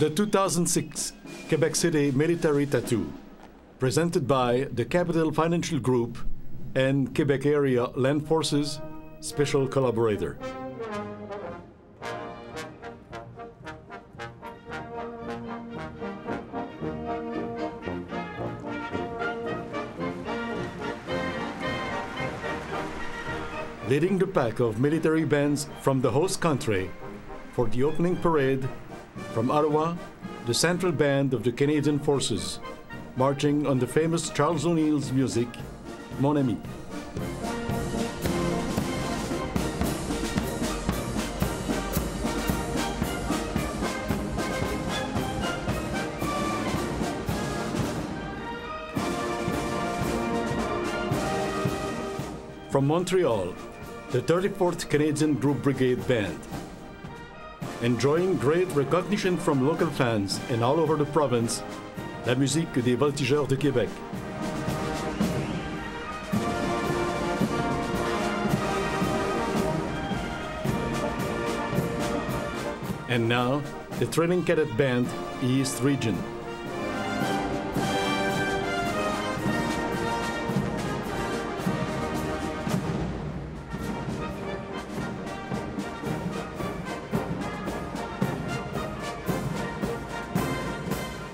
The 2006 Quebec City Military Tattoo, presented by the Capital Financial Group and Quebec Area Land Forces Special Collaborator. Leading the pack of military bands from the host country for the opening parade, from Ottawa, the Central Band of the Canadian Forces, marching on the famous Charles O'Neill's Musique, Mon Ami. From Montreal, the 34th Canadian Groupe Brigade Band. Enjoying great recognition from local fans and all over the province, la musique des Voltigeurs de Québec. And now, the training cadet band, East Region.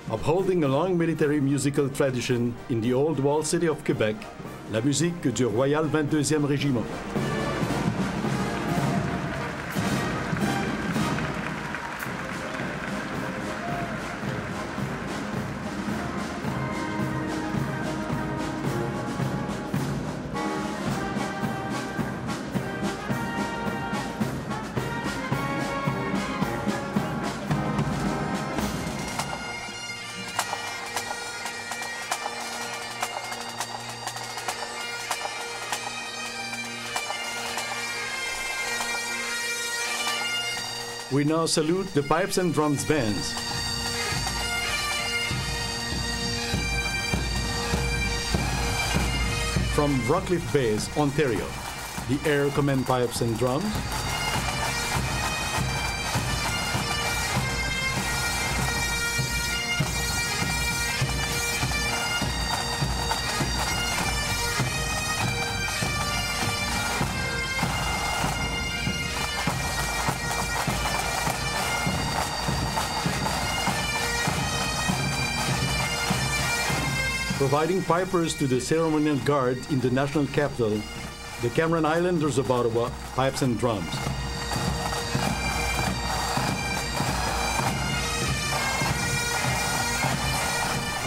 Upholding a long military musical tradition in the old walled city of Quebec, la musique du Royale 22e Régiment. We now salute the pipes and drums bands. From Rockcliffe Base, Ontario, the Air Command Pipes and Drums. Providing pipers to the ceremonial guard in the national capital, the Cameron Islanders of Ottawa, pipes and drums.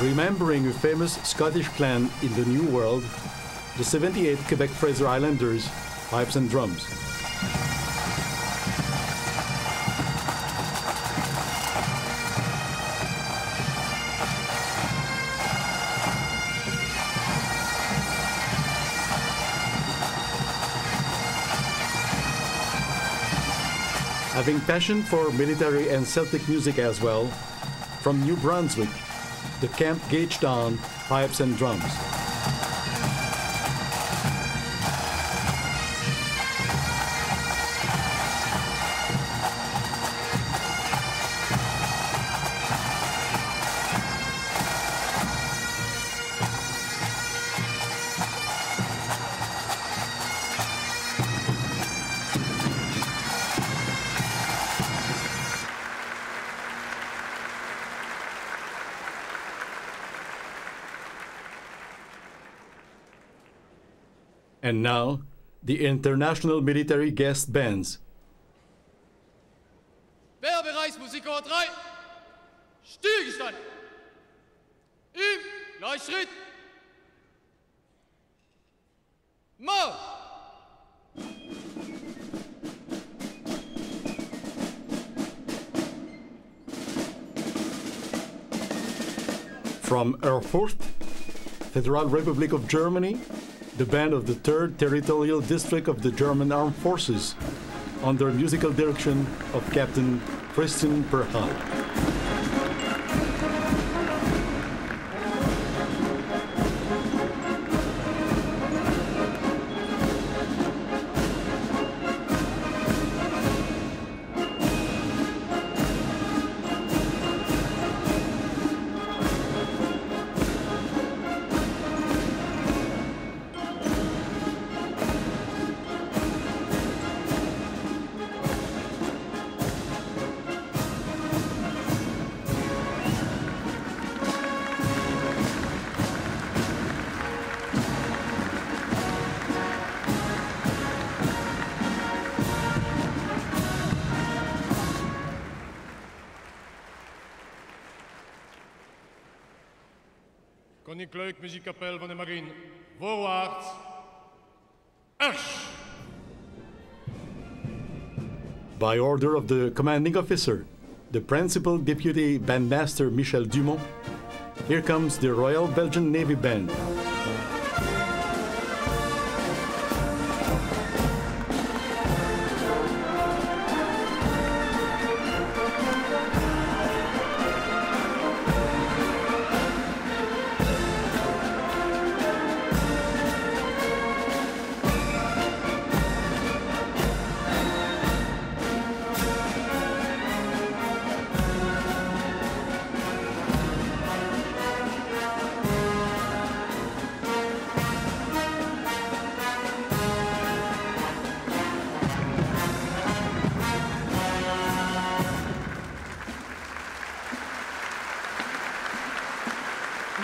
Remembering a famous Scottish clan in the New World, the 78th Quebec Fraser Islanders, pipes and drums. Having passion for military and Celtic music as well, from New Brunswick, the Camp Gage Down, pipes and drums. And now, the International Military Guest Bands. Wehrbereichsmusik Nummer 3. Stillgestanden. Im Gleichschritt. Marsch! From Erfurt, Federal Republic of Germany, the band of the 3rd Territorial District of the German Armed Forces, under musical direction of Captain Christian Perhal. Koninklijk Muziekkapel van de Marine. Voorwaarts. Arsch! By order of the commanding officer, the Principal Deputy Bandmaster Michel Dumont, here comes the Royal Belgian Navy Band.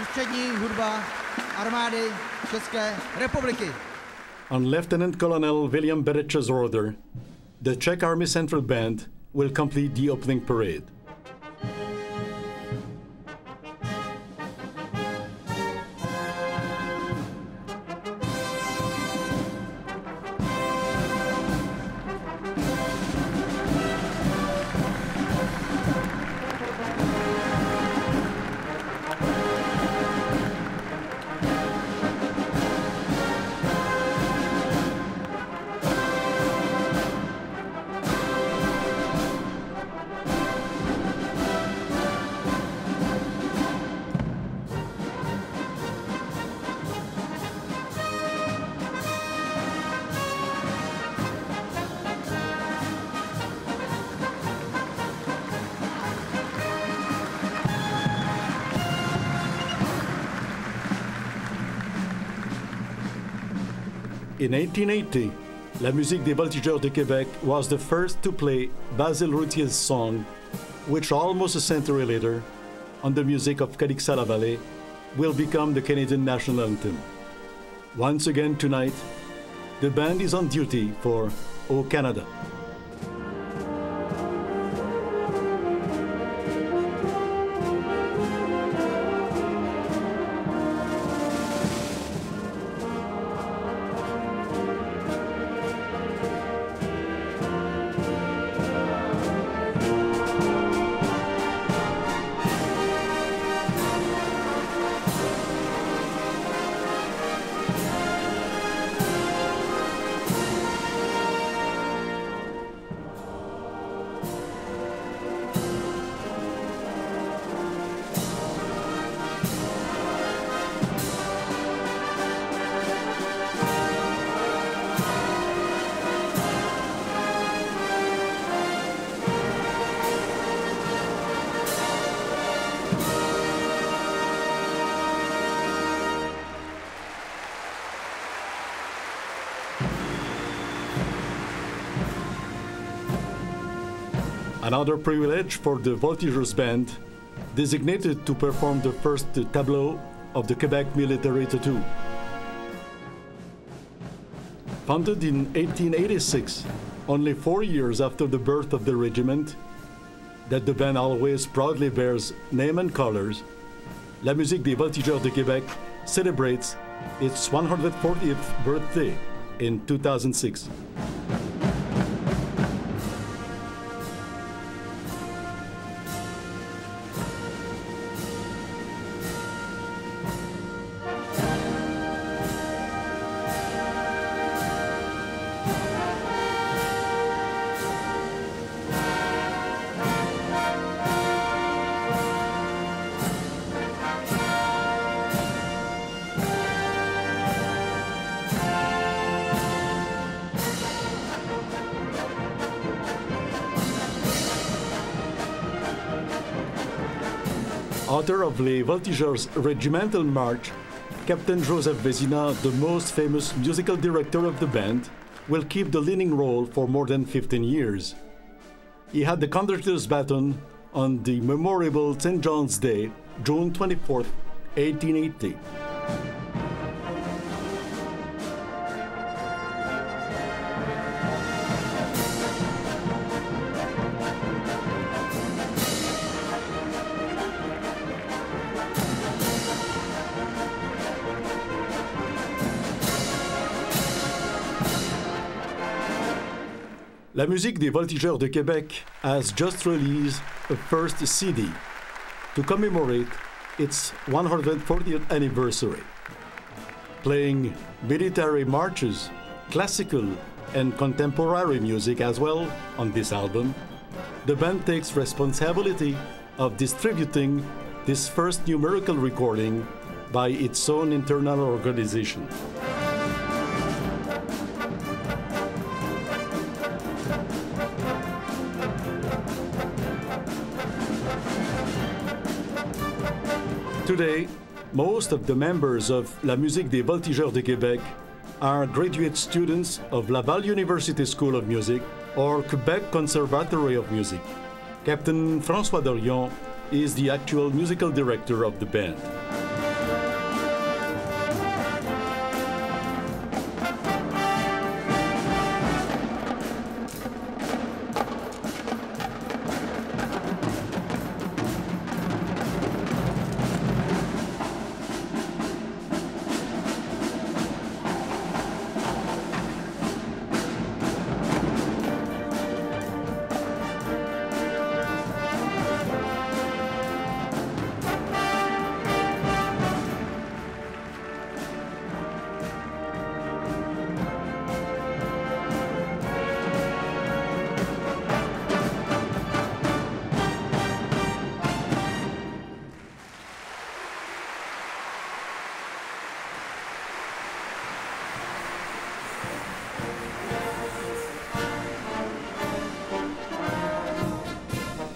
Ústřední hudba armády České republiky. On Lieutenant Colonel William Beretsch's order, the Czech Army Central Band will complete the opening parade. In 1880, La Musique des Voltigeurs de Québec was the first to play Basil Routier's song, which almost a century later, on the music of Cadix-la-Vallée, will become the Canadian national anthem. Once again tonight, the band is on duty for O Canada. Another privilege for the Voltigeurs Band, designated to perform the first tableau of the Quebec military tattoo. Founded in 1886, only 4 years after the birth of the regiment, that the band always proudly bears name and colors, La Musique des Voltigeurs de Québec celebrates its 140th birthday in 2006. Author of Les Voltigeurs Regimental March, Captain Joseph Vézina, the most famous musical director of the band, will keep the leading role for more than 15 years. He had the conductor's baton on the memorable St. John's Day, June 24, 1880. La Musique des Voltigeurs de Québec has just released a first CD to commemorate its 140th anniversary. Playing military marches, classical and contemporary music as well on this album, the band takes responsibility of distributing this first numerical recording by its own internal organization. Today, most of the members of La Musique des Voltigeurs de Québec are graduate students of Laval University School of Music or Quebec Conservatory of Music. Captain François Dorion is the actual musical director of the band.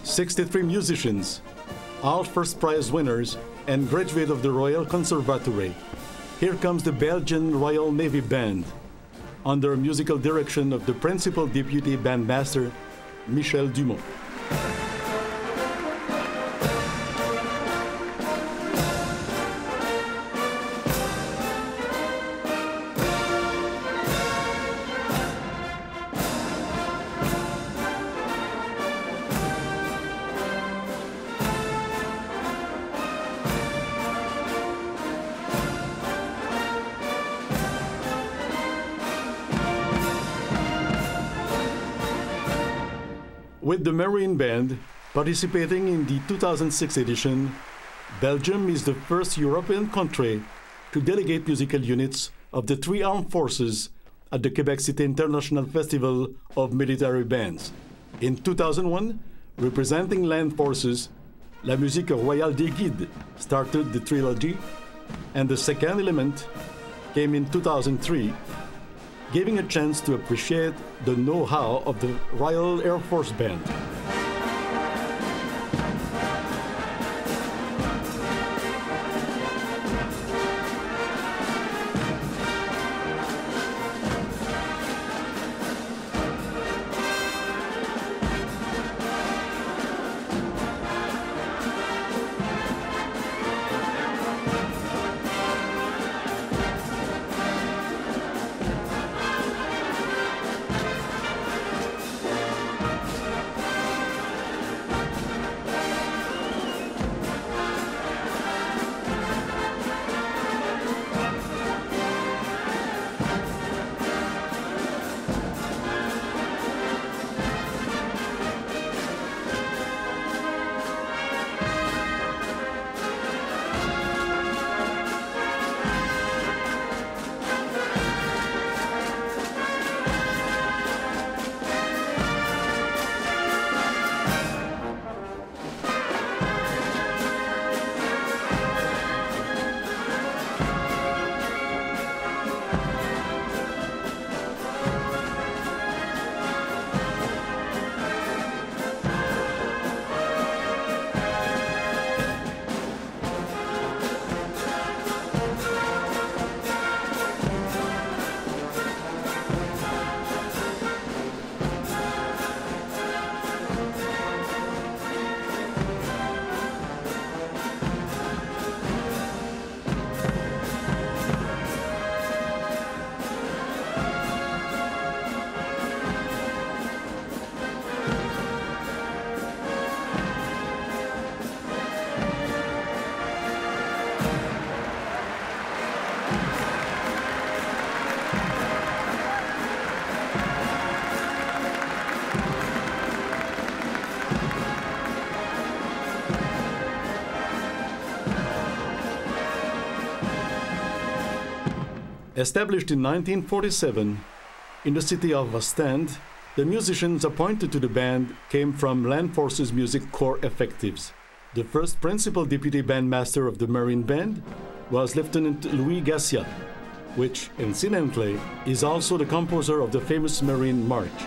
"63 musicians, all first prize winners and graduate of the Royal Conservatory. Here comes the Belgian Royal Navy Band, under musical direction of the Principal Deputy Bandmaster, Michel Dumont." With the Marine Band participating in the 2006 edition, Belgium is the first European country to delegate musical units of the three armed forces at the Quebec City International Festival of Military Bands. In 2001, representing land forces, La Musique Royale des Guides started the trilogy, and the second element came in 2003, giving a chance to appreciate the know-how of the Royal Air Force Band. Established in 1947 in the city of Ostend, the musicians appointed to the band came from Land Forces Music Corps effectives. The first principal deputy bandmaster of the Marine Band was Lieutenant Louis Gassia, which, incidentally, is also the composer of the famous Marine March.